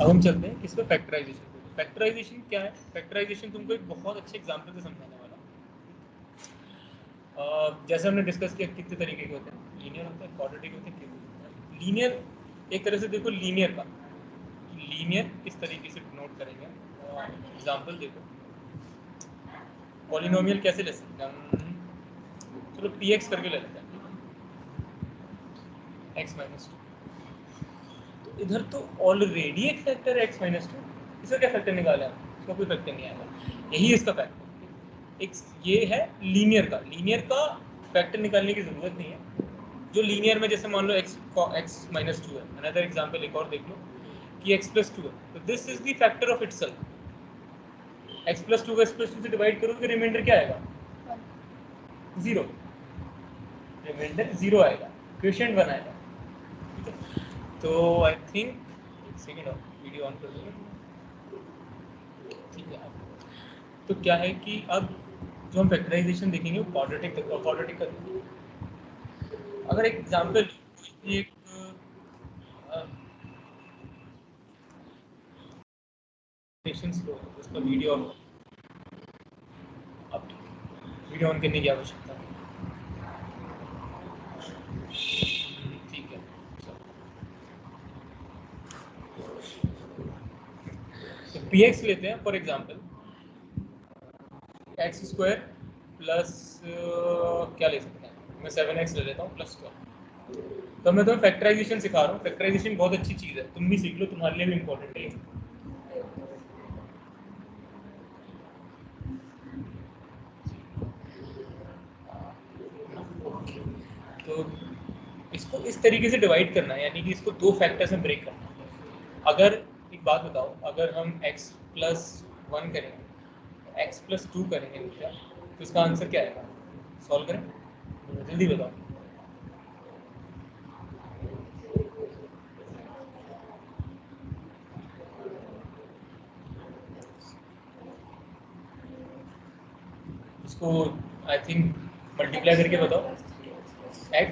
अब हम चलते हैं किस पे, फैक्टराइजेशन पे। फैक्टराइजेशन क्या है? फैक्टराइजेशन तुमको एक बहुत अच्छे एग्जांपल से समझाने वाला हूं। जैसे हमने डिस्कस किया कितने तरीके के होते हैं, लीनियर होते हैं, क्वाड्रेटिक होते हैं, क्यूबिक होते हैं। लीनियर एक तरह से देखो, लीनियर का लीनियर किस तरीके से नोट करेंगे, एग्जांपल देखो। पॉलिनोमियल कैसे ले सकते हैं हम? चलो px करके ले लेते हैं, x माइनस टू। तो इधर तो ऑलरेडी एक फैक्टर है x माइनस टू, इसका क्या फैक्टर निकाला है? इसका कोई फैक्टर नहीं आएगा, यही इसका फैक्टर। एक ये है लीनियर का, लीनियर का फैक्टर निकालने की जरूरत नहीं है। जो लीनियर में जैसे मान लो x माइनस टू है, अनदर एग्जाम्पल एक और देख लो कि x प्लस टू है, तो this is the factor of itself. x plus two को x प्लस टू से डिवाइड करोगे, रिमाइंडर क्या आएगा? 0, रिमाइंडर 0 आएगा, क्वोशिएंट 1 आएगा। ठीक है, तो आई थिंक एक सेकेंड और वीडियो ऑन कर दूंगा। ठीक है, तो क्या है कि अब जो हम फैक्टराइजेशन देखेंगे वो क्वाड्रेटिक का देखेंगे। अगर एक एग्जांपल, एक उसका वीडियो ऑन, अब वीडियो ऑन करने की आवश्यकता है। ठीक है, तो px लेते हैं for example, x square plus क्या ले सकते हैं, मैं 7x ले लेता हूँ प्लस 12। तो मैं तुम्हें फैक्टराइजेशन सिखा रहा हूँ। फैक्टराइजेशन बहुत अच्छी चीज़ है, तुम भी सीख लो, तुम्हारे लिए भी इम्पोर्टेंट है। तो इसको इस तरीके से डिवाइड करना है, यानी कि इसको दो फैक्टर्स में ब्रेक करना है। अगर एक बात बताओ, अगर हम x प्लस 1 करेंगे, x प्लस 2 करेंगे नीचे, तो इसका आंसर क्या आएगा? सॉल्व करें, जल्दी बताओ। इसको आई थिंक मल्टीप्लाई करके बताओ। x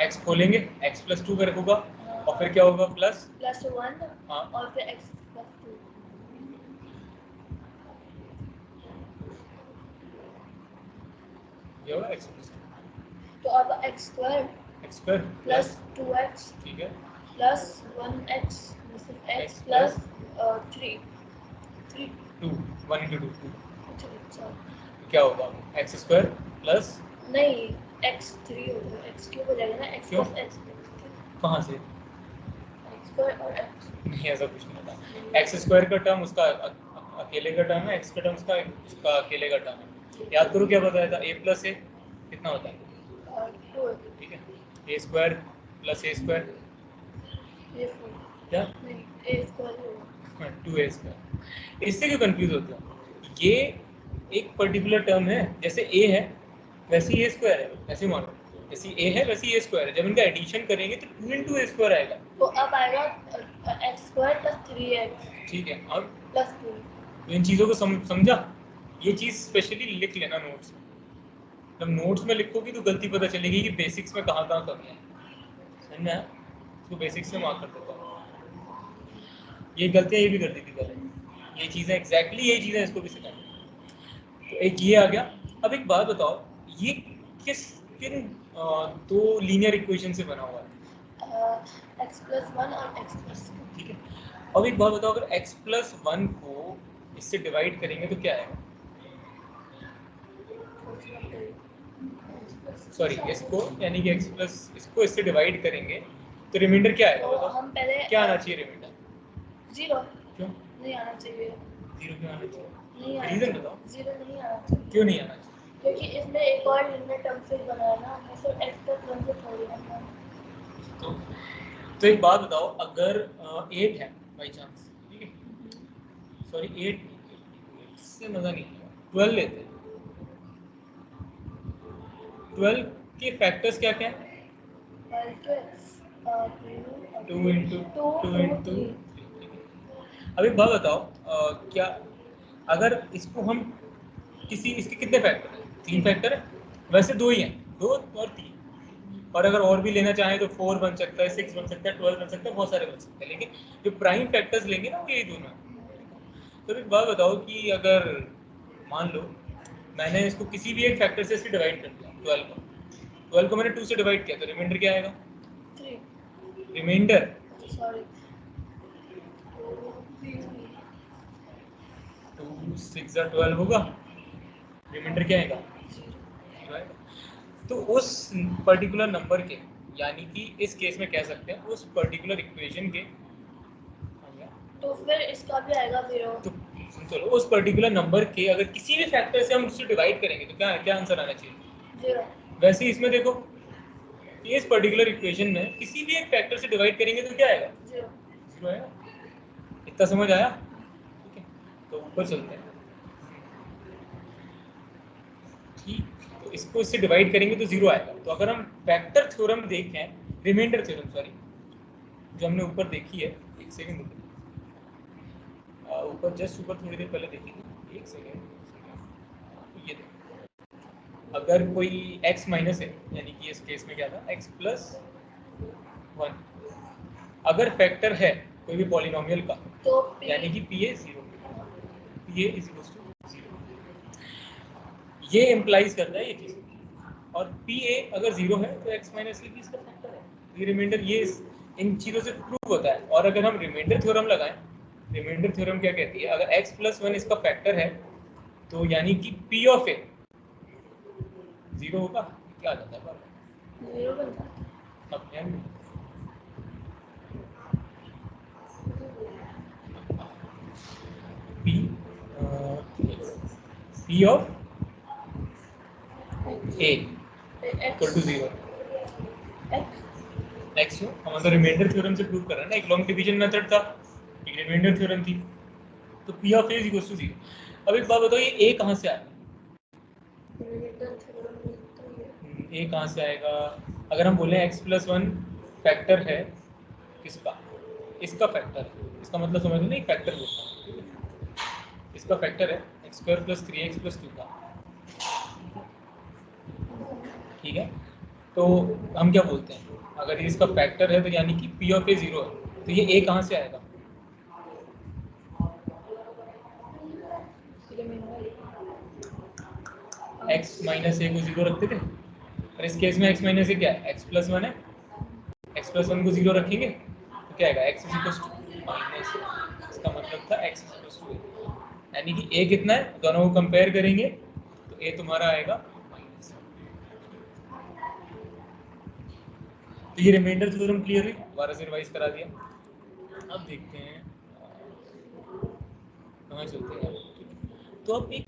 x खोलेंगे, x प्लस 2 कर होगा, और फिर क्या होगा? प्लस 1, हाँ, और फिर x प्लस 2। ये होगा x प्लस 2, तो अब x स्क्वायर प्लस 2x, ठीक है, plus 1x x plus 3 2 1 into 2 2, अच्छा क्या होगा? x स्क्वायर प्लस, नहीं x 3 होगा, x क्यूब हो जाएगा ना, x क्यों? प्लस x कहाँ से? x स्क्वायर और x नहीं, ऐसा कुछ नहीं होता। एक्स स्क्वायर का टर्म उसका अकेले का टर्म है, एक्स का टर्म उसका अकेले का टर्म है। याद करो क्या बताया था, ए प्लस ए कितना होता है? 4, ठीक है, ए स्क्वायर प्लस ए स्क्वायर ये 4 क्या? नहीं a स्क्वायर होगा 2a स्क्वायर। इससे क्यों कंफ्यूज होते हो? ये एक पर्टिकुलर टर्म है, जैसे ए है वैसे ही ए स्क्वायर है, ऐसे मानो जैसे ए है वैसे ही ए स्क्वायर है। जब इनका एडिशन करेंगे तो 2 into a स्क्वायर आएगा। तो अब आएगा x स्क्वायर प्लस 3x ठीक है, अब प्लस 2। तो इन चीज़ों को समझा? ये चीज़ स्पेशली लिख लेना नोट्स में। जब नोट्स में लिखोगी तो गलती पता चलेगी कि बेसिक्स में कहाँ कहाँ कमी है। समझ में आया? इसको बेसिक्स से मार्क कर देता हूँ। ये गलतियाँ ये भी कर दी थी पहले, ये चीज़ें एग्जैक्टली यही चीज़ें इसको भी सिखाई। तो एक ये आ गया। अब एक बात बताओ, ये किन दो लीनियर इक्वेशन से बना हुआ है? x प्लस 1 और x प्लस 2। ठीक है, अब एक बात बताओ, अगर x प्लस 1 को इससे डिवाइड करेंगे तो क्या आएगा? सॉरी, इसको यानी कि x प्लस इसको इससे डिवाइड करेंगे तो रिमाइंडर क्या आएगा? तो बताओ हम पहले क्या आना चाहिए रिमाइंडर? 0 क्यों नहीं आना चाहिए, 0 क्यों आना चाहिए? नहीं आना रीजन चाहिए, बताओ, 0 नहीं आना चाहिए। क्यों नहीं आना चाहिए? क्योंकि इसमें एक और लीनियर टर्म से बना है ना, हमें सिर्फ x प्लस 1 से थोड़ी बनना है। तो एक बात बताओ, अगर 8 है बाई चांस, ठीक है, सॉरी 8 से मज़ा नहीं आएगा, 12 लेते हैं। 12 के फैक्टर्स क्या क्या हैं? 2 इंटू 2 अब एक बात बताओ, क्या अगर इसको हम किसी, इसके कितने फैक्टर हैं? 3 फैक्टर है, वैसे 2 ही हैं, 2 और 3। और अगर और भी लेना चाहें तो 4 बन सकता है, 6 बन सकता है, 12 बन सकता है, बहुत सारे बन सकते हैं, लेकिन जो प्राइम फैक्टर्स लेंगे ना वो यही दोनों है। तो एक बात बताओ कि अगर मान लो मैंने इसको किसी भी एक फैक्टर से इससे डिवाइड कर दिया, 12 को मैंने 2 से डिवाइड किया, तो रिमाइंडर क्या आएगा? 3 रिमाइंडर सॉरी 2 6 12 होगा, रिमाइंडर क्या आएगा? 0 आएगा। तो उस पर्टिकुलर नंबर के, यानी कि इस केस में कह सकते हैं उस पर्टिकुलर इक्वेशन के, तो फिर इसका भी आएगा 0। तो चलो उस पर्टिकुलर नंबर के अगर किसी भी फैक्टर से हम उससे डिवाइड करेंगे तो क्या क्या आंसर आना चाहिए? 0। वैसे ही इसमें देखो कि इस पर्टिकुलर इक्वेशन में किसी भी एक फैक्टर से डिवाइड करेंगे तो क्या आएगा? 0 आएगा। इतना समझ आया? ठीक है, तो ऊपर चलते हैं। ठीक, तो इसको इससे डिवाइड करेंगे तो 0 आएगा। तो अगर हम फैक्टर थ्योरम देखें, रिमाइंडर थ्योरम सॉरी, जो हमने ऊपर देखी है, एक सेकंड ऊपर जस्ट ऊपर थोड़ी देर पहले देखी थी, एक सेकंड। ये देखो, अगर कोई x माइनस है, यानी कि इस केस में क्या था, x प्लस 1, अगर फैक्टर है कोई भी पॉलिनोमियल का, तो यानी कि pa 0, pa is equal to 0, ये इम्प्लाइज करता है ये चीज। और pa अगर 0 है तो x माइनस a भी इसका फैक्टर है। ये रिमाइंडर, ये इन चीज़ों से प्रूव होता है। और अगर हम रिमाइंडर थ्योरम लगाएं, रिमाइंडर थ्योरम क्या कहती है, अगर x प्लस 1 इसका फैक्टर है तो यानी कि p ऑफ a 0 होगा, क्या आ जाता है? 0 बनता है। अब ध्यान दो, p of a equal to 0, x हो, हम तो रिमाइंडर थ्योरम से प्रूव कर रहे हैं ना, एक लॉन्ग डिवीजन मेथड था, एक रिमाइंडर थ्योरम थी, तो p of a is equal to 0। अब एक बात बताओ, ये a कहाँ से आया? a कहाँ से आएगा? अगर हम बोले x प्लस 1 फैक्टर है किसका? इसका फैक्टर है, इसका मतलब समझ लो ना, एक फैक्टर बोलता है, इसका फैक्टर है x square plus 3x plus 2 का, ठीक है। तो हम क्या बोलते हैं, अगर ये इसका फैक्टर है तो यानी कि p ऑफ a 0 है, तो ये a कहाँ से आएगा? x माइनस a को 0 रखते थे, और इस केस में x माइनस a क्या है? x प्लस 1 है, x प्लस 1 को 0 रखेंगे तो क्या आएगा? x is equal to minus, इसका मतलब था x is equal to a, यानी कि a कितना है, दोनों को कंपेयर करेंगे तो a तुम्हारा आएगा माइनस। तो ये रिमाइंडर थ्योरम क्लियर हुई, दोबारा से रिवाइज करा दिया। अब देखते हैं कहाँ चलते हैं। तो अब एक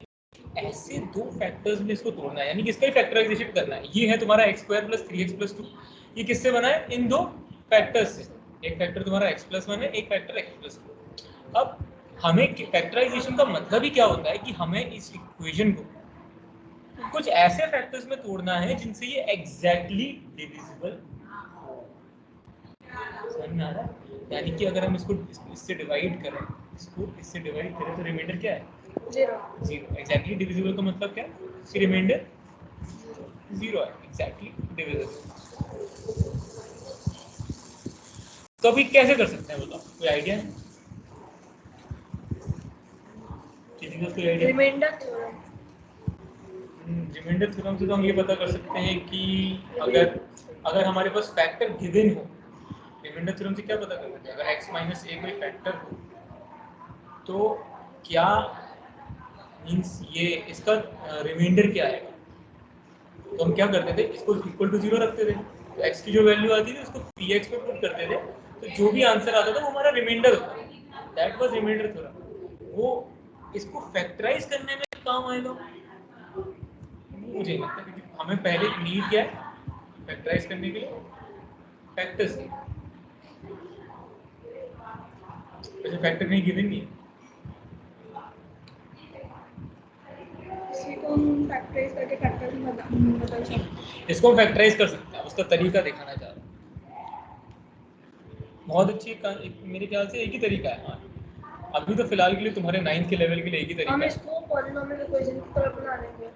ऐसे दो फैक्टर्स में इसको तोड़ना है, यानी कि इसका ही फैक्टराइजेशन करना है। ये है तुम्हारा x square plus 3x plus 2, ये किससे बना है? इन दो फैक्टर्स से। एक फैक्टर तुम्हारा x प्लस 1 है, एक फैक्टर x प्लस 2। अब हमें फैक्टराइजेशन का मतलब ही क्या होता है कि हमें इस इक्वेशन को कुछ ऐसे फैक्टर्स में तोड़ना है जिनसे ये एग्जैक्टली डिविजिबल हो। समझ में आ रहा है? यानी कि अगर हम इसको इससे डिवाइड करें, इसको इससे डिवाइड करें तो रिमाइंडर क्या है? 0। एग्जैक्टली डिविजिबल का मतलब क्या है? इसकी रिमाइंडर 0 है, एग्जैक्टली डिविजिबल। तो अभी कैसे कर सकते हैं बताओ, कोई आइडिया है किसी को? कोई आइडिया? रिमाइंडर थ्योरम से तो हम ये पता कर सकते हैं कि अगर हमारे पास फैक्टर गिवन हो, रिमाइंडर थ्योरम से क्या पता कर सकते हैं, अगर x माइनस a कोई फैक्टर हो तो क्या मीन्स ये इसका रिमाइंडर क्या आएगा? तो हम क्या करते थे, इसको इक्वल टू 0 रखते थे, तो x की जो वैल्यू आती थी उसको px पे पुट करते थे, तो जो भी आंसर आता था वो हमारा रिमाइंडर होता। That was reminder theorem. वो इसको फैक्टराइज करने में काम आएगा मुझे नहीं लगता, क्योंकि हमें पहले नीड क्या है फैक्टराइज करने के लिए? फैक्टर्स की। वैसे फैक्टर नहीं गिवन नहीं है, इसको हम फैक्टराइज करके फैक्टर में बदल सकते हैं। इसको हम फैक्टराइज कर सकते हैं, उसका तरीका दिखाना चाह रहा हूँ। बहुत अच्छी मेरे ख्याल से एक ही तरीका है। हाँ, अभी तो फिलहाल के लिए तुम्हारे 9th के लेवल के लिए एक ही तरीका हम है। इसको पॉलिनोमियल इक्वेशन की तरह बना लेंगे।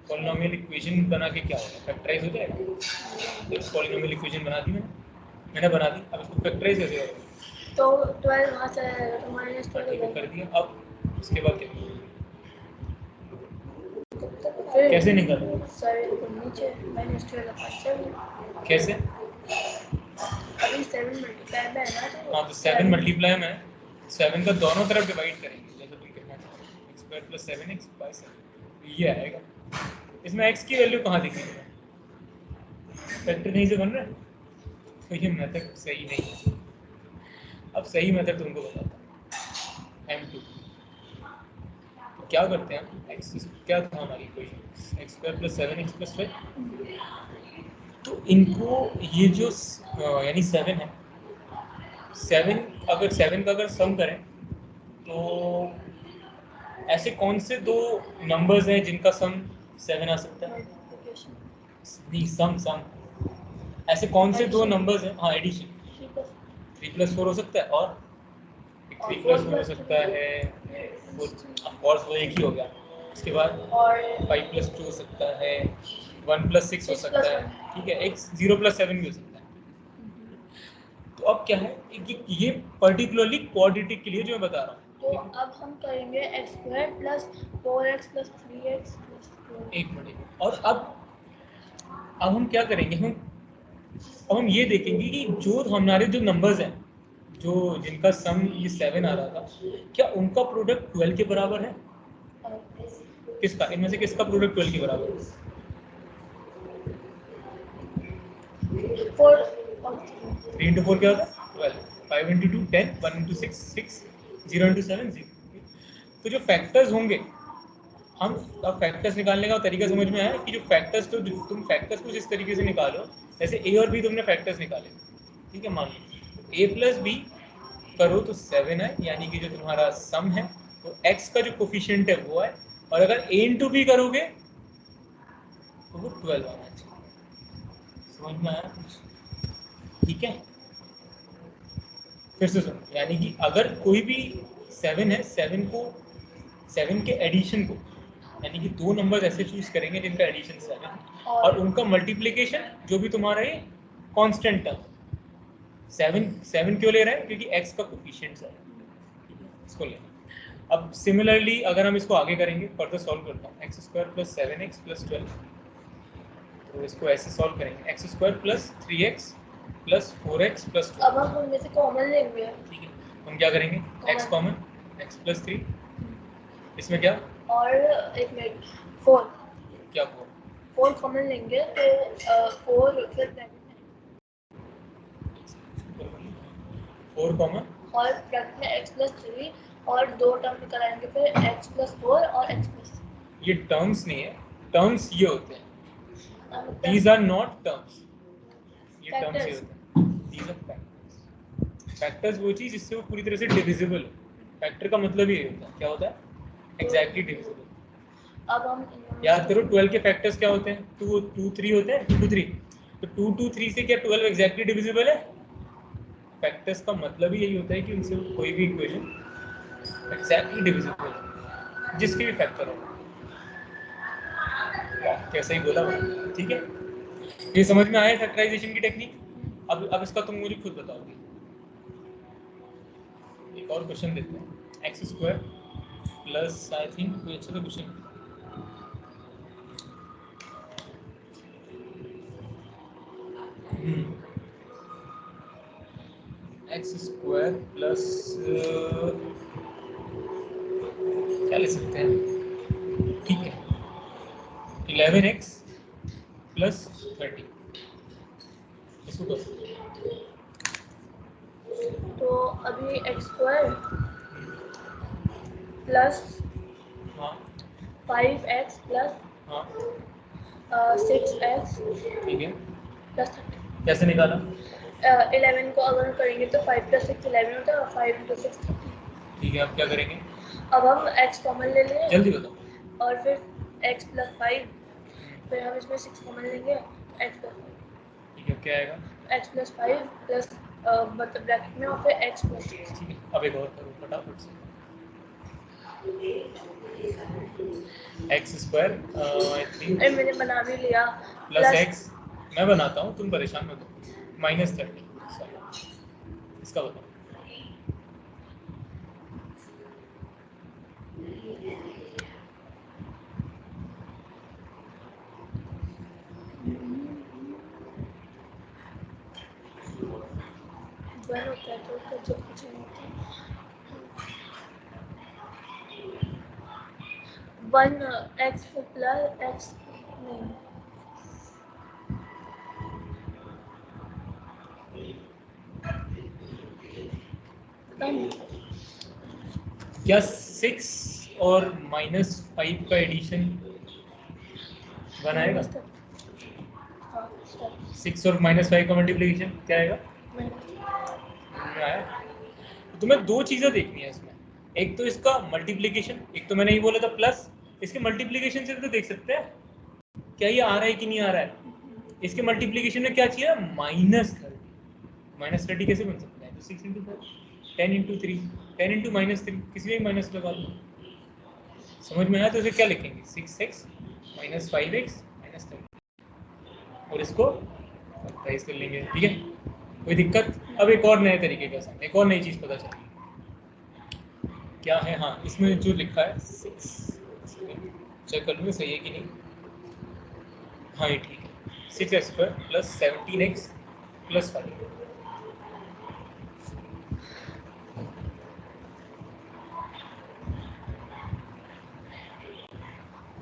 पॉलिनोमियल इक्वेशन बना के क्या होगा, फैक्टराइज हो जाएगा। तो पॉलिनोमियल इक्वेशन बना दी मैंने बना दी। अब इसको फैक्टराइज कैसे होगा, तो 12 वहाँ से आएगा तो माइनस 12 कर दिया। अब उसके बाद क्या, फिर कैसे निकाला, 7 को नीचे माइनस 12 का 7 कैसे, अभी 7 मल्टीप्लाई में है ना। हाँ तो 7 मल्टीप्लाई में 7 का दोनों तरफ डिवाइड करेंगे जैसे तुम कहना चाहते हो, x square plus 7x bye 7 ये आएगा। इसमें x की वैल्यू कहाँ दिखी है, फैक्टर नहीं से बन रहा है, तो ये मेथड सही नहीं है। अब सही मेथड तुमको बताता हूँ, m2। तो क्या करते हैं हम, x क्या था हमारी equation, x square plus 7x plus 12। तो इनको ये जो यानी 7 है, 7 अगर 7 का अगर सम करें तो ऐसे कौन से दो नंबर्स हैं जिनका सम 7 आ सकता है, सम ऐसे कौन से दो नंबर्स हैं, हाँ एडिशन, 3+4 हो सकता है और 3+4 हो सकता है, ऑफ कोर्स वो एक ही हो गया। उसके बाद और 5+2 हो सकता है, 1+6 हो सकता है, ठीक है, एक 0+7 भी हो सकता है। तो अब क्या है ये पर्टिकुलरली क्वाड्रेटिक के लिए जो मैं बता रहा हूँ। तो अब हम करेंगे x square plus 4x plus 3x plus 4। एक मिनट, और अब हम क्या करेंगे, अब हम ये देखेंगे कि जो हमारे जो नंबर्स हैं जो जिनका सम ये 7 आ रहा था, क्या उनका प्रोडक्ट 12 के बराबर है, किसका, इनमें से किसका प्रोडक्ट 12 के बराबर है, 4 और 3 into 4 क्या होता है 12, 5 into 2 10, 1 into 6 6, 0 into 7 0। तो जो फैक्टर्स होंगे, हम अब फैक्टर्स निकालने का तरीका समझ में आया कि जो फैक्टर्स, तो तुम फैक्टर्स को जिस तरीके से निकालो, जैसे a और b तुमने फैक्टर्स निकाले, ठीक है, मान लो a प्लस बी करो तो 7 है, यानी कि जो तुम्हारा सम है तो x का जो कोफिशिएंट है वो है, और अगर a इंटू बी करोगे तो वो 12 आना चाहिए। समझ में आया कुछ, ठीक है, फिर से सुनो, यानी कि अगर कोई भी 7 है, 7 के एडिशन को, यानी कि दो नंबर ऐसे चूज करेंगे जिनका एडिशन 7 है और उनका मल्टीप्लिकेशन जो भी तुम्हारा ये कांस्टेंट टर्म, 7 क्यों ले रहे हैं, क्योंकि x का कोफिशिएंट है, इसको लेना। अब सिमिलरली अगर हम इसको आगे करेंगे, फर्दर सॉल्व करता हूँ, x square plus 7x plus 12, तो इसको ऐसे सॉल्व करेंगे, x square plus 3x plus 4x plus 12। अब हम उनमें से कॉमन लेंगे, ठीक है, हम क्या करेंगे, x कॉमन, x प्लस 3, इसमें क्या, और एक मिनट 4 क्या 4 कॉमन लेंगे तो 4 फिर ब्रैकेट में 4 कॉमन और ब्रैकेट में x प्लस 3 और दो टर्म निकल आएंगे, फिर x प्लस 4 और x प्लस, ये टर्म्स नहीं है, टर्म्स ये होते हैं, these are not terms, ये टर्म्स ये होते हैं, these are factors। फैक्टर्स वो चीज जिससे वो पूरी तरह से डिविजिबल है, फैक्टर का मतलब ये होता है, क्या होता है, एग्जैक्टली डिविजिबल। अब हम याद करो 12 के फैक्टर्स क्या होते हैं, 2 2 3 होते हैं, 2 2 3, तो 2 2 3 से क्या 12 एग्जैक्टली डिविजिबल है। फैक्टर्स का मतलब ही यही होता है कि उनसे कोई भी इक्वेशन एग्जैक्टली डिविजिबल है, जिसके भी फैक्टर हो। कैसे ही बोला, ठीक है, ये समझ में आया फैक्टराइजेशन की टेक्निक। अब इसका तुम मुझे खुद बताओगे। एक और क्वेश्चन देते हैं, x square plus, I think कोई अच्छा सा क्वेश्चन, एक्स स्क्वायर प्लस क्या ले सकते हैं, ठीक है, 11x प्लस 30, इसको कर सकते हैं। तो अभी x स्क्वायर प्लस हाँ 5x प्लस हाँ 6x ठीक है, प्लस 30। कैसे निकाला, 11 को अगर करेंगे तो 5 प्लस 6 11 होता है और 5 into 6 30। ठीक है, अब क्या करेंगे, अब हम x कॉमन ले लेंगे जल्दी बताओ, और फिर x प्लस 5, फिर हम इसमें 6 कॉमन लेंगे तो x प्लस 5, ठीक है, क्या आएगा, x प्लस 5 प्लस मतलब ब्रैकेट में और फिर x प्लस 6। ठीक है, अब एक और करो फटाफट से, एक्स स्क्वायर आई थिंक अरे मैंने बना भी लिया प्लस एक्स, मैं बनाता हूँ तुम परेशान मत हो, -30 सॉरी इसका बताओ। वन होता है तो जब कुछ नहीं होता। 1x प्लस एक्स नहीं क्या 6 और -5 का एडिशन बनाएगा? 6 और -5 का मल्टीप्लिकेशन क्या आएगा? आया? तो तुम्हें दो चीजें देखनी है इसमें, एक तो इसका मल्टीप्लिकेशन, एक तो मैंने ये बोला था प्लस, इसके मल्टीप्लिकेशन से तो देख सकते हैं क्या ये आ रहा है कि नहीं आ रहा है। इसके मल्टीप्लिकेशन में क्या चाहिए? -30 कैसे बन सकता है? तो 6 × 4 10 × 3 10 × -3 किसी में माइनस लगा लो। समझ में आया? तो इसे क्या लिखेंगे? 6x - 5x - 30 और इसको 27 कर लेंगे। ठीक है, कोई दिक्कत? अब एक और नए तरीके का एक और नई चीज़ पता चली क्या है। हाँ, इसमें जो लिखा है 6, चेक कर लूँगा सही है कि नहीं। हाँ ये ठीक है, 6x² + 17x + 5।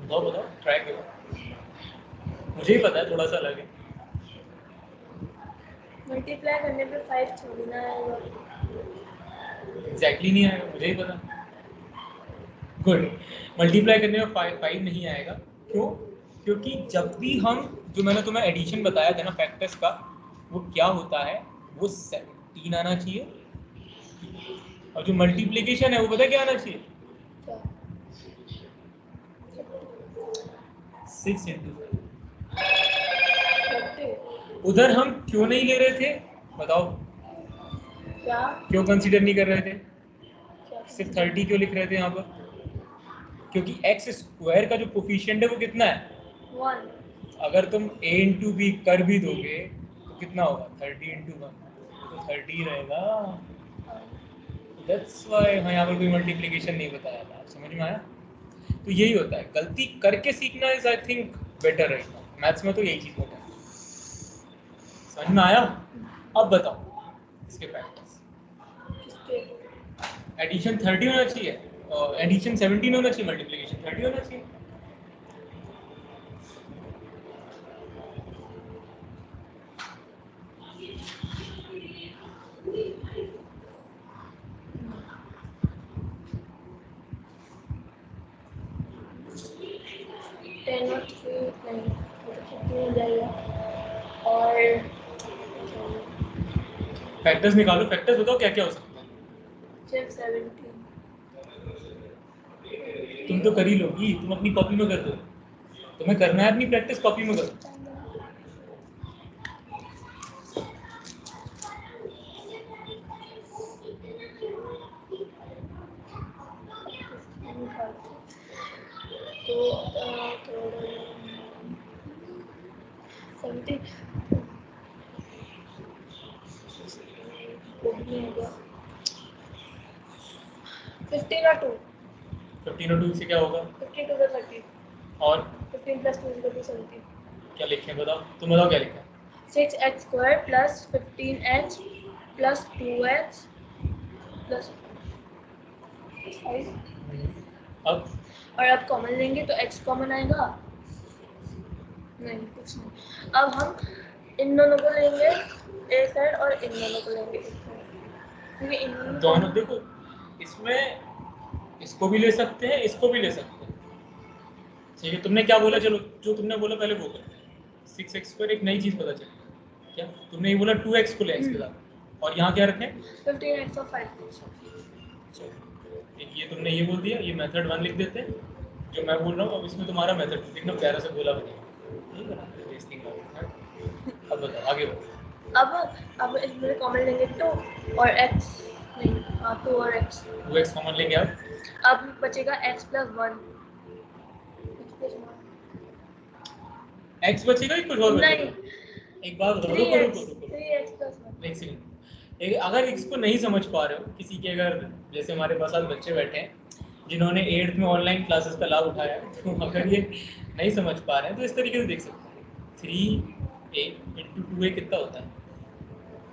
बताओ ट्राई करो, मुझे ही पता है थोड़ा सा अलग है। मल्टीप्लाई करने पे 5 थोड़ी ना आएगा। एग्जैक्टली नहीं आएगा, मुझे ही पता। गुड, मल्टीप्लाई करने में 5 नहीं आएगा। क्यों? क्योंकि जब भी हम, जो मैंने तुम्हें एडिशन बताया था ना फैक्टर्स का, वो क्या होता है, वो 17 आना चाहिए, और जो मल्टीप्लिकेशन है वो पता क्या आना चाहिए? 6 × 5। उधर हम क्यों नहीं ले रहे थे बताओ? क्या क्यों कंसीडर नहीं कर रहे थे? क्या सिर्फ 30 क्यों लिख रहे थे यहाँ पर? क्योंकि x² का जो कोफिशिएंट है वो कितना है? 1। अगर तुम a × b कर भी दोगे तो कितना होगा? 30 × 1, तो 30 रहेगा। दैट्स व्हाई हाँ यहाँ पर कोई मल्टीप्लिकेशन नहीं बताया था। समझ में आया? तो यही होता है, गलती करके सीखना इज आई थिंक बेटर रहेगा। मैथ्स में तो यही चीज़ होता है। समझ में आया? अब बताओ इसके फैक्टर्स। एडिशन 30 होना चाहिए, एडिशन 17 होना चाहिए, मल्टीप्लिकेशन 30 होना चाहिए। और फैक्टर्स निकालो, फैक्टर्स बताओ क्या क्या हो सकता है। 17। तुम तो कर ही लोगी, तुम अपनी कॉपी में कर दो। तुम्हें करना है अपनी प्रैक्टिस कॉपी में करो। तो 15 और 2 15 और 2 से क्या होगा? 52 का 30 और 15 + 2 = 17। क्या लिखे हैं बताओ, तुम बताओ क्या लिखा है? 6x² + 15h + 2x + 5। अब और अब कॉमन लेंगे तो x कॉमन आएगा। नहीं कुछ नहीं। अब हम इन दोनों को लेंगे एक साइड और इन दोनों को लेंगे एक साइड, क्योंकि इन दोनों देखो, इसमें इसको भी ले सकते हैं, इसको भी ले सकते हैं। ठीक है, तुमने क्या बोला? चलो जो तुमने बोला पहले वो करते हैं। 6x² एक नई चीज़ पता चली। क्या तुमने ये बोला? 2x को ले x के साथ, और यहाँ क्या रखें? 15x और 5। एक ये तुमने ये बोल दिया, ये मेथड 1 लिख देते हैं जो मैं बोल रहा हूँ। अब इसमें तुम्हारा मेथड कितना प्यारा से बोला बनेगा। ठीक है ना? बेइज्जती कर रहा है। अब बताओ आगे बताओ। अब इसमें कॉमन लेंगे 2 और x नहीं, हाँ 2 और x। 2x कॉमन लेंगे आप, अब बचेगा x प्लस 1। x बचेगा कि कुछ और नहीं, बचेगा? एक बात बताओ, रुको रुको रुको 3x प्लस 1। एक सेकंड। अगर इसको नहीं समझ पा रहे हो, किसी के अगर जैसे हमारे पास आज बच्चे बैठे हैं जिन्होंने 8th में ऑनलाइन क्लासेस का लाभ उठाया है, तो अगर ये नहीं समझ पा रहे हैं तो इस तरीके से देख सकते हैं 3a × 2a कितना होता है?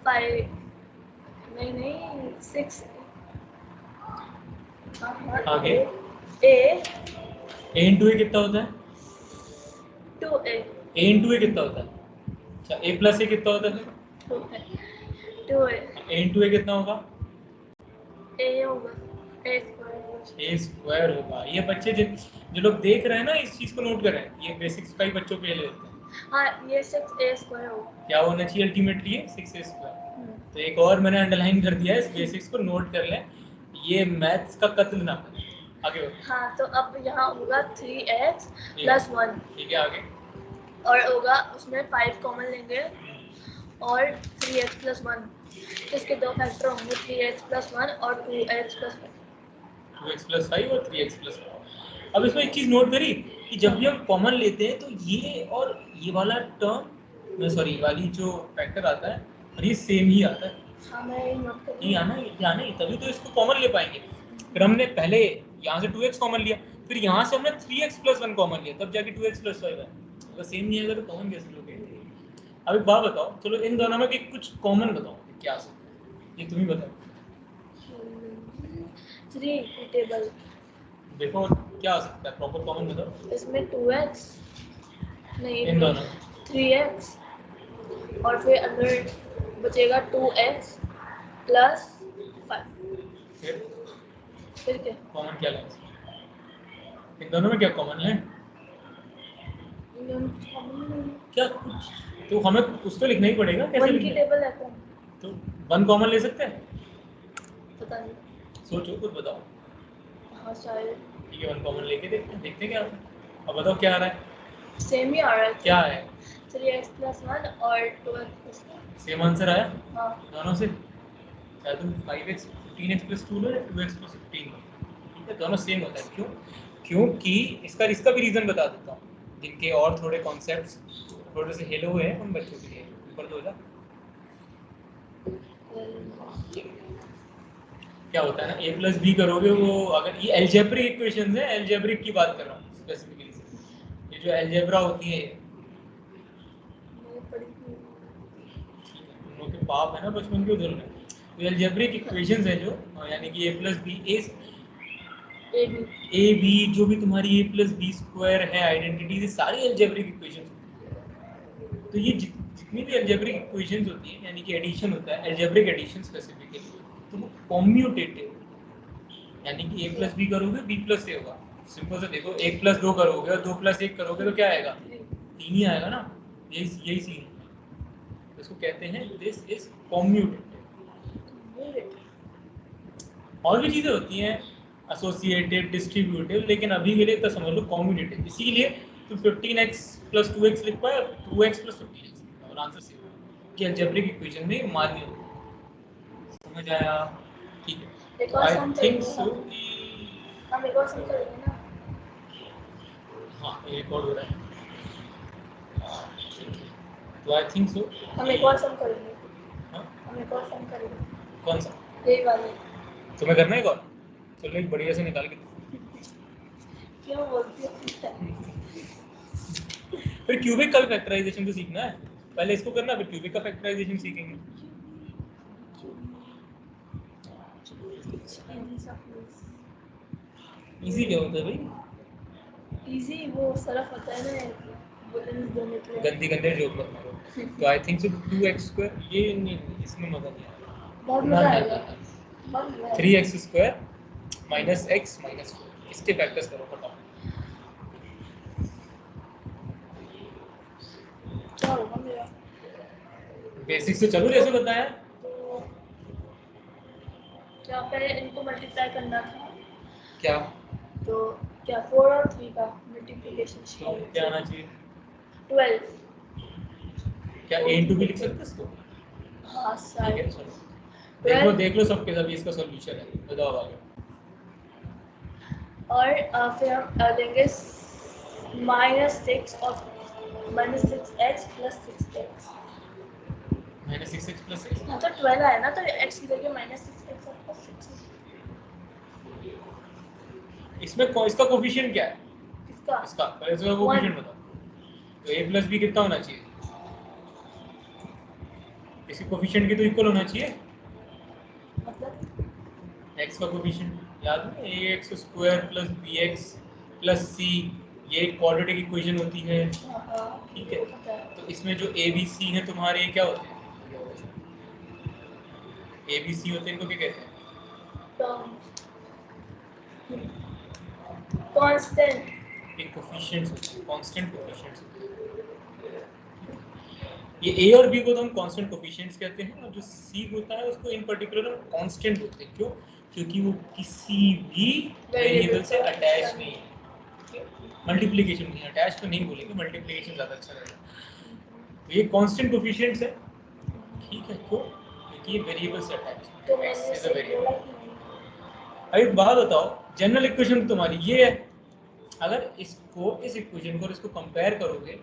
5 नहीं 6 आगे a a × a कितना होता है? 2a a × a कितना होता है? अच्छा a + a कितना होता है? 2a a × a कितना होगा? a होगा a a² होगा। ये बच्चे जो लोग देख रहे हैं ना, इस चीज को नोट करें, ये बेसिक्स का ही बच्चों के लिए होता है। हाँ, ये 6a² होगा। क्या होना चाहिए अल्टीमेटली? 6a²। तो एक और मैंने अंडरलाइन कर दिया है, इस बेसिक्स को नोट कर लें, ये मैथ्स का कत्ल ना करें। आगे बढ़ो। हाँ, तो अब यहाँ होगा 3x प्लस 1 ठीक है, आगे और होगा उसमें 5 कॉमन लेंगे और 3x प्लस 1, इसके दो फैक्टर होंगे 3x प्लस 1 और 2x प्लस 1। 2x + 5 और 3x + 1। अब इसमें एक चीज नोट करी कि जब भी हम कॉमन लेते हैं तो ये और ये वाला टर्म, सॉरी वाली जो फैक्टर आता है, और ये सेम ही आता है। हाँ, मैं ये नोट कर नहीं आना, यहाँ नहीं, तभी तो इसको कॉमन ले पाएंगे। फिर हमने पहले यहाँ से 2x कॉमन लिया, फिर यहाँ से हमने 3x + 1 कॉमन लिया, तब जाके 2x + 5 है। अगर सेम नहीं है तो कॉमन कैसे लोगे? अब एक बात बताओ, चलो इन दोनों में कुछ कॉमन बताओ, क्या सकता है, ये तुम ही बताओ। 3 टेबल, देखो क्या आ सकता है, प्रॉपर कॉमन बताओ इसमें 2x नहीं इन दोनों। 3x और फिर अंदर बचेगा 2x प्लस 5। फिर क्या कॉमन क्या लेंगे? इन दोनों में क्या कॉमन है? इन दोनों कुछ common नहीं है। क्या कुछ तो हमें कुछ तो लिखना ही पड़ेगा, कैसे 1 की लिखें? टेबल है कौन? तो 1 कॉमन ले सकते हैं? पता नहीं। सोचो, कुछ बताओ। हाँ शायद ठीक है, 1 कॉमन लेके देखते हैं क्या आता है। अब बताओ क्या आ रहा है? सेम ही आ रहा है। क्या है? 3x प्लस 1 और 2x प्लस 1। सेम आंसर आया हाँ, दोनों से? चाहे तुम 5x 15x + 2 लो या 2x + 15 लो, ठीक है, दोनों सेम होता है। क्यों? क्योंकि इसका भी रीज़न बता देता हूँ, जिनके और थोड़े कॉन्सेप्ट्स थोड़े से हिले हुए हैं उन बच्चों के लिए। ऊपर दो जा, क्या होता है ना, a + b करोगे, वो अगर ये अलजेब्रिक इक्वेशंस है, अलजेब्रिक की बात कर रहा हूँ स्पेसिफिकली से, ये जो अलजेब्रा होती है, मैंने पढ़ी थी। उन लोगों के पाप है ना बचपन के उधर में, तो अलजेब्रिक इक्वेशंस है जो, यानी कि a + b a b जो भी तुम्हारी a + b² है, आइडेंटिटी, ये सारी अलजेब्रिक इक्वेशंस होती है। तो ये जितनी भी अलजेब्रिक इक्वेशंस होती है, यानी कि एडिशन होता है, अलजेब्रिक एडिशन स्पेसिफिकली, तो वो कम्यूटेटिव, यानी कि a + b करोगे b + a होगा। सिंपल से देखो, 1 + 2 करोगे और 2 + 1 करोगे तो क्या आएगा? 3 ही आएगा ना। यही सीन है, इसको कहते हैं दिस इज कम्यूटेटिव। और भी चीज़ें होती हैं एसोसिएटेड, डिस्ट्रीब्यूटिव, लेकिन अभी के लिए तो समझ लो कम्यूटेटिव। इसीलिए तो 15x + 2x लिख पाया, 2x + 15x, और आंसर सेम है कि अलजेब्रिक इक्वेशन में मान्य होता है। समझ आया? ठीक है, एक और आई सम थिंक करेंगे सो हम। कि हम एक और सम करेंगे ना। हाँ, ये रिकॉर्ड हो रहा है। ठीक है, तो आई थिंक सो हम एक और सम करेंगे। हाँ, हम एक और सम करेंगे, कौन सा यही वाले। तुम्हें करना है कॉल? चलो एक बढ़िया से निकाल के दो। क्यों बोलती हो? फिर क्यूबिक का फैक्टराइजेशन तो सीखना है, पहले इसको करना, फिर क्यूबिक का फैक्टराइजेशन सीखेंगे। इजी क्या होता है भाई? इजी वो सरफ होता है ना, बुलेंस देने के लिए। गंदी गंदे जोक मत मारो। तो आई थिंक सो 2x², ये नहीं, इसमें मजा नहीं आएगा। बहुत ना मजा ना आएगा। ना, बहुत मजा आएगा। 3x² - x - 4, इसके फैक्टर्स करो फटाफट। क्या होगा मेरा? बेसिक से चलो जैसे बताया। तो क्या पहले इनको मल्टीप्लाई करना था, क्या? तो क्या 4 और 3 का मल्टीप्लिकेशन तो क्या आना चाहिए? 12। क्या a × b लिख सकते हैं इसको? हाँ ठीक है, शायद। चलो देख लो सबके सब, इसका सॉल्यूशन है, बताओ आगे। और फिर हम लेंगे -6 और -6x plus 6x। -6x plus 6। हाँ तो 12 आया ना, तो x की जगह -6x और प्लस 6। इसमें इसका कोफिशिएंट क्या है? किसका? इसका पहले इसका कोफिशिएंट बताओ। तो a प्लस b कितना होना चाहिए? इसके कोफिशिएंट की तो इक्वल होना चाहिए। मतलब x का कोफिशिएंट याद है, ax square plus bx plus c, ये क्वाड्रेटिक इक्वेशन होती है। ठीक है, तो इसमें जो a b c है तुम्हारे क्या होते हैं? a b c होते हैं, इनको क्या कहते हैं? कांस्टेंट एक कोफिशिएंट्स होते हैं, कांस्टेंट कोफिशिएंट्स होते हैं। ये a और b को तो हम कांस्टेंट कोफिशिएंट्स कहते हैं, और जो c होता है उसको इन पर्टिकुलर हम कांस्टेंट बोलते हैं। क्यों? क्योंकि वो किसी भी वेरिएबल से अटैच नहीं है। मल्टीप्लिकेशन नहीं, अटैच तो नहीं बोलेंगे, मल्टीप्लिकेशन ज़्यादा अच्छा रहेगा। तो ये कांस्टेंट कोफिशिएंट्स है। ठीक है, क्यों? क्योंकि ये वेरिएबल से अटैच है। तो मैंने x is a से variable। बोला कि नहीं। अब एक बात बताओ, जनरल इक्वेशन तुम्हारी ये है, अगर इसको इस इक्वेशन को और इसको कंपेयर करोगे तो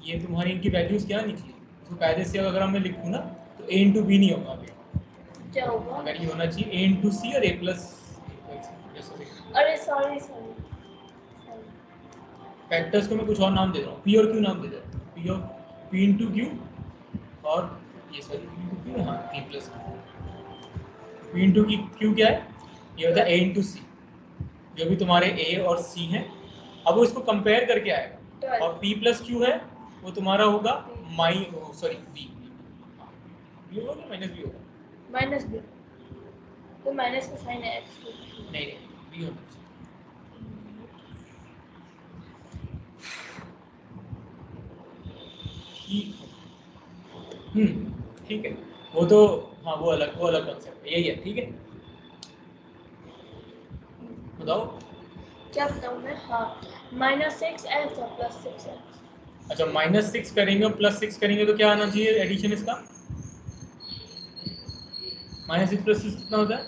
ये तुम्हारी इनकी वैल्यूज क्या निकली? इसको कायदे से अगर मैं लिखूँ ना तो a इंटू बी नहीं होगा। क्या होगा? अगर ये होना चाहिए a इंटू सी और a प्लस। अरे सॉरी फैक्टर्स को मैं कुछ और नाम दे रहा हूँ, p और q नाम दे रहा हूँ। p इंटू क्यू और ये सॉरी p इंटू क्यू, हाँ p plus p into Q क्या है? ये होता है a इंटू सी, जो भी तुम्हारे a और c हैं। अब वो इसको कंपेयर करके आएगा, और p प्लस क्यू है वो तुम्हारा होगा सॉरी b होगा कि माइनस b होगा? माइनस b, तो माइनस का साइन है x की। नहीं b होगा। ठीक है, वो तो हाँ वो अलग कॉन्सेप्ट है, यही है। ठीक है, बताओ। क्या बताऊँ मैं? हाँ, -6x और प्लस 6x। अच्छा, -6 करेंगे और +6 करेंगे तो क्या आना चाहिए एडिशन इसका? -6 + 6 कितना होता है?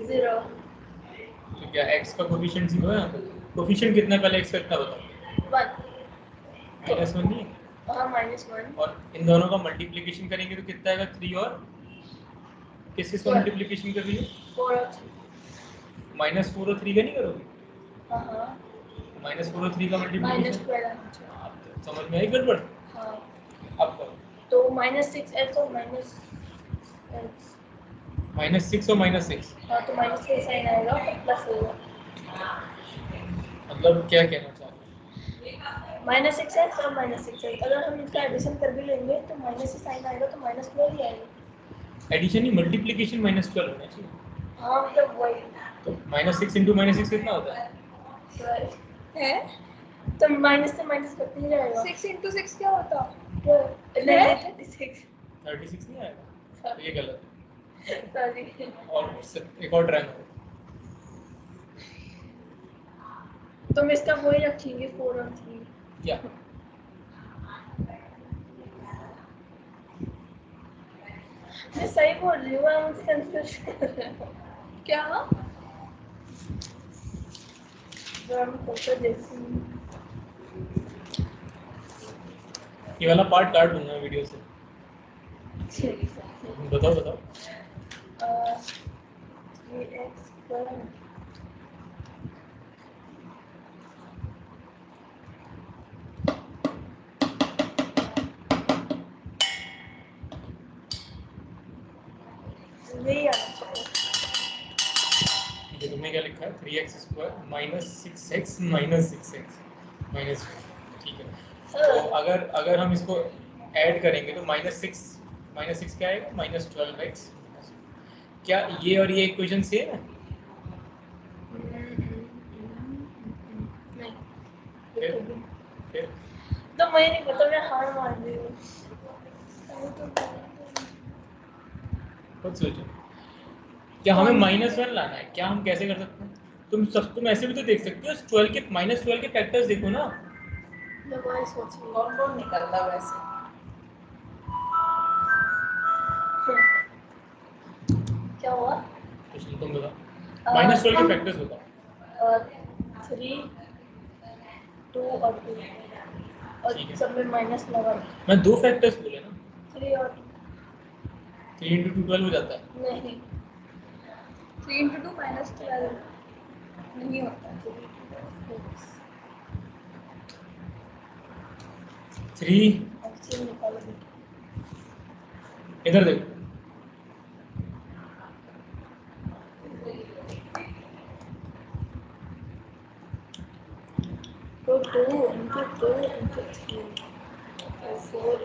0। तो क्या x का कोफिशिएंट 0 है यहाँ पे? कोफिशिएंट कितना है पहले x का इतना बताओ। 1। -1 नहीं है? हाँ -1। और इन दोनों का मल्टीप्लिकेशन करेंगे तो कितना आएगा? 3 और किस का मल्टीप्लिकेशन कर रही है? 4 और 3। -4 और 3 का नहीं करोगे? हाँ -4 और 3 का मल्टीप्लिकेशन -12। समझ में आई गड़बड़? हाँ, अब करो। तो -6x और -6। -6 और -6 हाँ, तो माइनस का साइन आएगा और प्लस होगा। मतलब क्या कहना चाह रहे हो? -6x और -6x, अगर हम इसका एडिशन कर भी लेंगे तो माइनस से साइन आएगा, तो -12 ही आएगा। एडिशन ही, मल्टीप्लिकेशन -12 होना चाहिए। हाँ मतलब वही तो -6 इंटू -6 कितना होता है? 12 है, तो माइनस से माइनस करते ही जाएगा। 6 × 6 क्या होता? 36 नहीं आएगा, तो ये गलत है। सॉरी। और एक और ट्राई करो। तुम इसका वही रखेंगे 4 और 3। क्या? मैं सही बोल रही हूँ, मैं मुझसे कंफ्यूज क्या? ये वाला पार्ट काट दूंगा वीडियो से। बताओ। 3x² नहीं आना चाहिए। तुमने क्या लिखा है? 3x² -6x -6x ठीक है। तो अगर हम इसको ऐड करेंगे तो -6 क्या आएगा? -12x। क्या ये और ये इक्वेशन सेम है? नहीं, फिर तो मैं नहीं पता, मैं हार मान रही हूँ। खुद सोचो, क्या हमें -1 लाना है? क्या हम कैसे कर सकते हैं? तुम ऐसे भी तो देख सकते हो, 12 के -12 के फैक्टर्स देखो ना। मैं वही सोच रही हूँ। कौन निकलता वैसे? क्या हुआ? कुछ नहीं, तुम बताओ। -12 के फैक्टर्स बताओ। 3 2 और 2 और ठीक है। सब में माइनस लगा। मैं 2 फैक्टर्स बोले ना। 3 और 3 × 2 12 हो जाता है। नहीं 3 × 2 -12 नहीं होता। 3 3 निकालो बेटा। इधर देखो। तो 2 × 2 × 3 4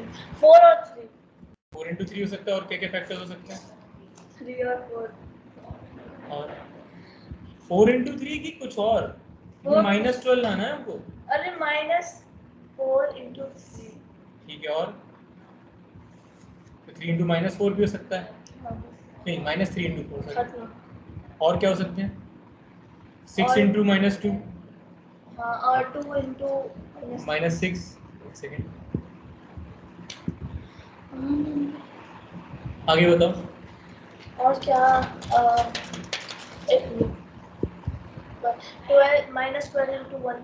और 3 4 × 3 हो सकता है, और क्या फैक्टर्स हो सकते हैं? 3 और 4 और 4 × 3 की कुछ और, -12 लाना है हमको। अरे -4 × 3 ठीक है, और तो 3 × -4 भी हो सकता है। नहीं, -3 × 4 सॉरी। खत्म। और क्या हो सकते हैं? 6 और- × -2 हाँ और 2 × -6। एक सेकंड, आगे बताओ। और क्या एक मिनट 12 -12 × 1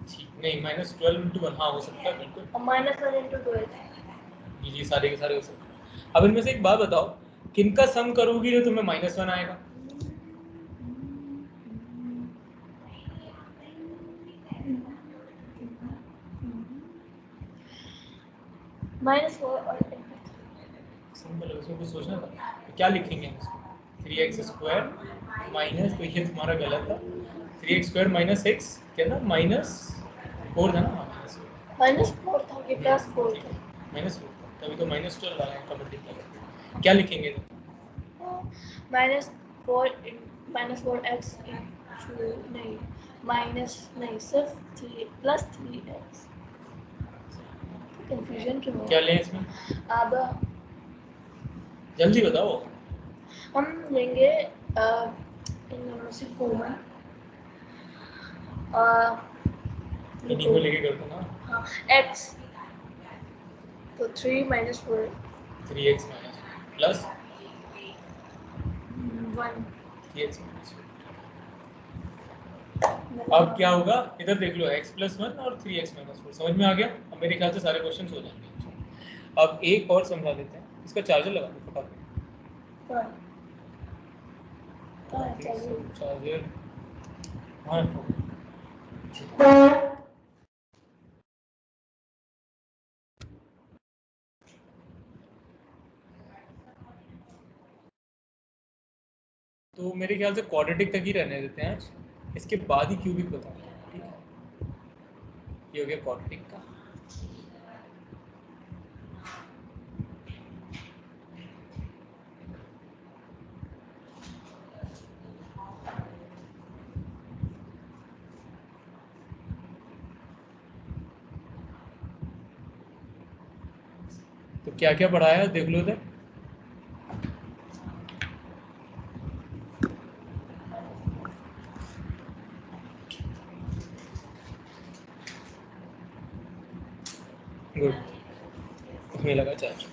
ठीक नहीं, -12 × 1 हाँ हो सकता है बिल्कुल। और -1 × 12 ये सारे के सारे हो सकते हैं। अब इनमें से एक बात बताओ, किनका सम करोगी जो तुम्हें -1 आएगा? -4 और सिंपल है, उसमें कुछ सोचना था। तो क्या लिखेंगे हम इसको? 3x² माइनस, तो ये तुम्हारा गलत था। 3x² - x क्या था? -4 था ना? हाँ, -4 था कि +4 था? -4 था, तभी तो -12 आया है मल्टीप्लाई करके। क्या लिखेंगे तो? -4x नहीं माइनस नहीं सिर्फ 3 +3x। कंफ्यूजन क्यों हो? क्या लें इसमें? अब जल्दी बताओ। हम लेंगे इन दोनों से कॉमन इन्हीं को लेके कर दो ना। हाँ x तो 3 - 4 3x प्लस 1 3x अब क्या होगा? इधर देख लो, x + 1 और 3x - 4 समझ में आ गया? अब मेरे ख्याल से सारे क्वेश्चन हो जाएंगे। अब एक और समझा देते हैं, इसका चार्जर लगा दो फटाफट। चार्जर हाँ तो मेरे ख्याल से क्वाड्रेटिक तक ही रहने देते हैं आज, इसके बाद ही क्यूबिक बताऊंगा। ठीक है, ये हो गया क्वाड्रेटिक का। तो क्या क्या पढ़ाया है देख लो इधर। गुड, हमें लगा चार्ज।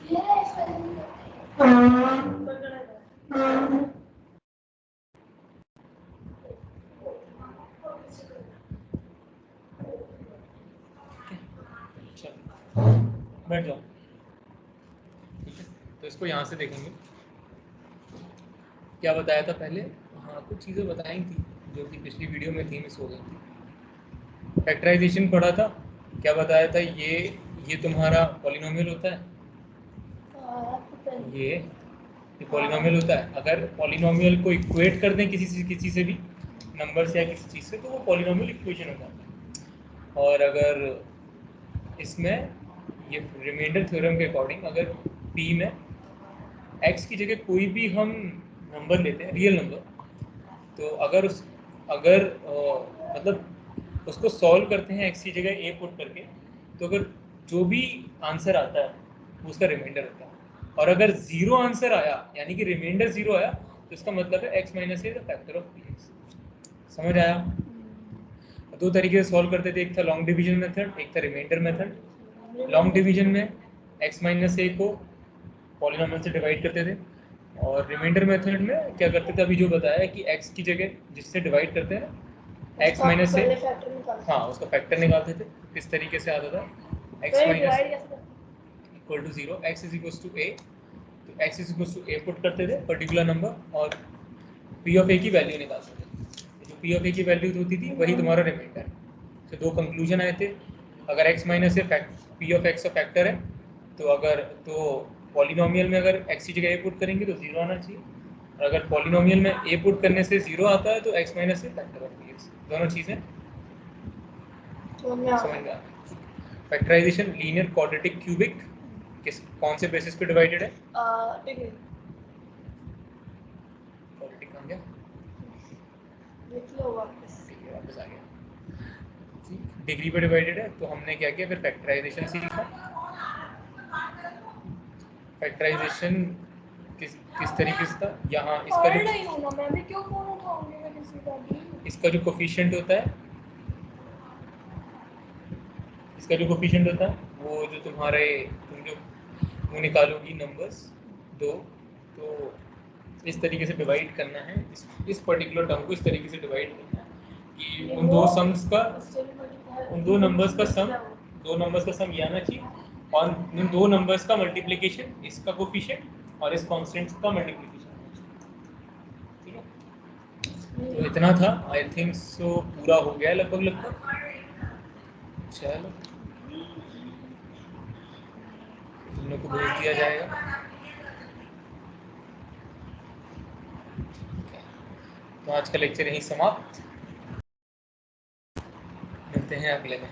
चलो बैठ जाओ। ठीक है, तो इसको यहाँ से देखेंगे। क्या बताया था पहले? हाँ, कुछ चीज़ें बताई थी जो कि पिछली वीडियो में थी, मिस हो गई थी। फैक्टराइजेशन पढ़ा था। क्या बताया था? ये तुम्हारा पॉलिनोमियल होता है। ये पॉलिनोमियल होता है। अगर पॉलिनोमियल को इक्वेट कर दें किसी से भी, नंबर से या किसी चीज़ से, तो वो पॉलिनोमियल इक्वेशन हो जाता है। और अगर इसमें ये रिमाइंडर थ्योरम के अकॉर्डिंग, अगर P में x की जगह कोई भी हम नंबर लेते हैं, रियल नंबर, तो अगर मतलब उसको सॉल्व करते हैं x की जगह a पुट करके, तो अगर जो भी आंसर आता है वो उसका रिमाइंडर होता है। और अगर 0 आंसर आया, यानी कि रिमाइंडर 0 आया, तो इसका मतलब है x - a the factor of px। समझ आया? दो तरीके से सॉल्व करते थे, एक था लॉन्ग डिवीजन मेथड, एक था रिमाइंडर मेथड। लॉन्ग डिवीजन में x - a को पॉलिनोमियल से डिवाइड करते थे, और रिमाइंडर मेथड में क्या करते थे, अभी जो बताया है कि x की जगह जिससे डिवाइड करते हैं ना, x माइनस से, हाँ उसका फैक्टर निकालते थे। किस तरीके से आता था, x minus equal to 0, x is equal to a, तो x is equal to a put करते थे पर्टिकुलर नंबर और p ऑफ a की वैल्यू निकालते थे। जो p ऑफ a की वैल्यू होती थी वही तुम्हारा रिमाइंडर। तो दो कंक्लूजन आए थे, अगर x माइनस से p ऑफ x का फैक्टर है तो पॉलिनोमियल में अगर x की जगह a पुट करेंगे तो 0 आना चाहिए, और अगर पॉलिनोमियल में a पुट करने से 0 आता है तो x माइनस से फैक्टर ऑफ px, दोनों चीज़ें समझ में आ। फैक्टराइजेशन लीनियर क्वाड्रेटिक क्यूबिक कौन से बेसिस पे डिवाइडेड है, क्वाड्रेटिक कहाँ गया, देख लो वापस। ठीक है वापस आ गया, डिग्री पे डिवाइडेड है। तो हमने क्या किया फिर, फैक्टराइजेशन सीखा। फैक्टराइजेशन किस तरीके से था, यहाँ इसका जो कोफिशिएंट होता है, इसका जो कोफिशिएंट होता है वो जो तुम्हारे तुम जो वो निकालोगी नंबर्स दो, तो इस तरीके से डिवाइड करना है, इस पर्टिकुलर टर्म को इस तरीके से डिवाइड करना है कि उन दो सम्स का, उन दो नंबर्स का सम ये आना चाहिए, और इन दो नंबर्स का मल्टीप्लिकेशन, इसका कोफिशिएंट और इस कांस्टेंट का मल्टीप्लिकेशन। ठीक है, तो इतना था, आई थिंक सो पूरा हो गया लगभग। चलो तुम लोग को भेज दिया जाएगा। तो आज का लेक्चर यहीं समाप्त, मिलते हैं अगले में।